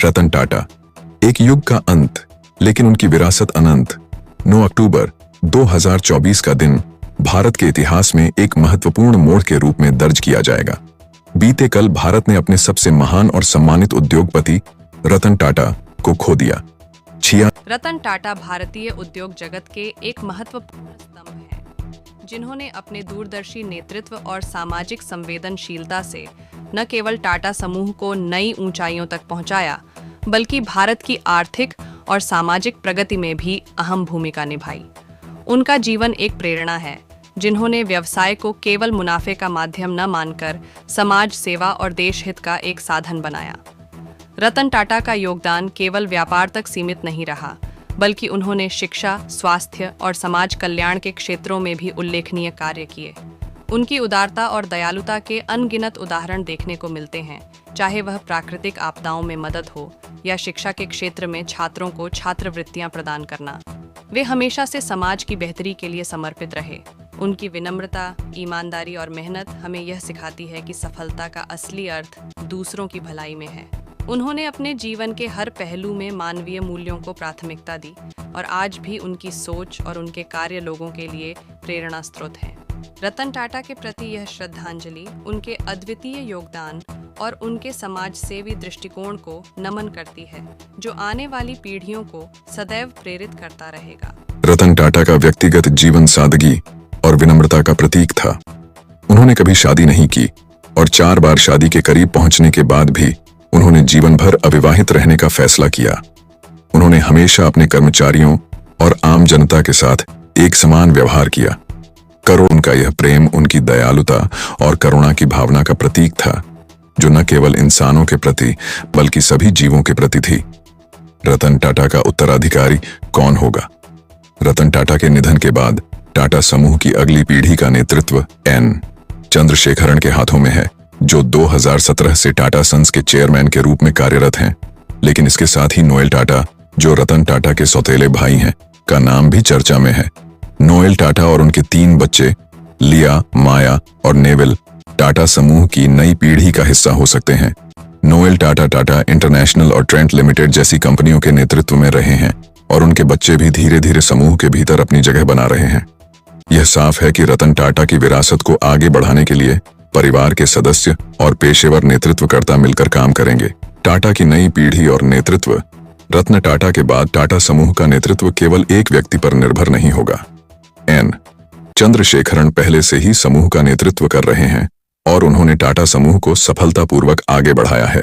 रतन टाटा, एक युग का अंत, लेकिन उनकी विरासत अनंत। 9 अक्टूबर 2024 का दिन भारत के इतिहास में एक महत्वपूर्ण मोड़ के रूप में दर्ज किया जाएगा। बीते कल भारत ने अपने सबसे महान और सम्मानित उद्योगपति रतन टाटा को खो दिया। रतन टाटा भारतीय उद्योग जगत के एक महत्वपूर्ण स्तंभ हैं, जिन्होंने अपने दूरदर्शी नेतृत्व और सामाजिक संवेदनशीलता से न केवल टाटा समूह को नई ऊंचाइयों तक पहुंचाया, बल्कि भारत की आर्थिक और सामाजिक प्रगति में भी अहम भूमिका निभाई। उनका जीवन एक प्रेरणा है, जिन्होंने व्यवसाय को केवल मुनाफे का माध्यम न मानकर समाज सेवा और देश हित का एक साधन बनाया। रतन टाटा का योगदान केवल व्यापार तक सीमित नहीं रहा, बल्कि उन्होंने शिक्षा, स्वास्थ्य और समाज कल्याण के क्षेत्रों में भी उल्लेखनीय कार्य किए। उनकी उदारता और दयालुता के अनगिनत उदाहरण देखने को मिलते हैं, चाहे वह प्राकृतिक आपदाओं में मदद हो या शिक्षा के क्षेत्र में छात्रों को छात्रवृत्तियां प्रदान करना। वे हमेशा से समाज की बेहतरी के लिए समर्पित रहे। उनकी विनम्रता, ईमानदारी और मेहनत हमें यह सिखाती है कि सफलता का असली अर्थ दूसरों की भलाई में है। उन्होंने अपने जीवन के हर पहलू में मानवीय मूल्यों को प्राथमिकता दी और आज भी उनकी सोच और उनके कार्य लोगों के लिए प्रेरणा स्रोत है। रतन टाटा के प्रति यह श्रद्धांजलि उनके अद्वितीय योगदान और उनके समाज सेवी दृष्टिकोण को नमन करती है, जो आने वाली पीढ़ियों को सदैव प्रेरित करता रहेगा। रतन टाटा का व्यक्तिगत जीवन सादगी और विनम्रता का प्रतीक था। उन्होंने कभी शादी नहीं की और 4 बार शादी के करीब पहुंचने के बाद भी उन्होंने जीवन भर अविवाहित रहने का फैसला किया। उन्होंने हमेशा अपने कर्मचारियों और आम जनता के साथ एक समान व्यवहार किया। उनका यह प्रेम उनकी दयालुता और करुणा की भावना का प्रतीक था, जो न केवल इंसानों के प्रति बल्कि सभी जीवों के प्रति थी। रतन टाटा का उत्तराधिकारी कौन होगा? रतन टाटा के निधन के बाद टाटा समूह की अगली पीढ़ी का नेतृत्व एन चंद्रशेखरन के हाथों में है, जो 2017 से टाटा सन्स के चेयरमैन के रूप में कार्यरत हैं। लेकिन इसके साथ ही नोएल टाटा, जो रतन टाटा के सौतेले भाई हैं, का नाम भी चर्चा में है। नोएल टाटा और उनके 3 बच्चे लिया, माया और नेविल टाटा समूह की नई पीढ़ी का हिस्सा हो सकते हैं। नोएल टाटा टाटा इंटरनेशनल और ट्रेंट लिमिटेड जैसी कंपनियों के नेतृत्व में रहे हैं और उनके बच्चे भी धीरे धीरे समूह के भीतर अपनी जगह बना रहे हैं। यह साफ है कि रतन टाटा की विरासत को आगे बढ़ाने के लिए परिवार के सदस्य और पेशेवर नेतृत्वकर्ता मिलकर काम करेंगे। टाटा की नई पीढ़ी और नेतृत्व। रतन टाटा के बाद टाटा समूह का नेतृत्व केवल एक व्यक्ति पर निर्भर नहीं होगा। एन चंद्रशेखरन पहले से ही समूह का नेतृत्व कर रहे हैं और उन्होंने टाटा समूह को सफलतापूर्वक आगे बढ़ाया है।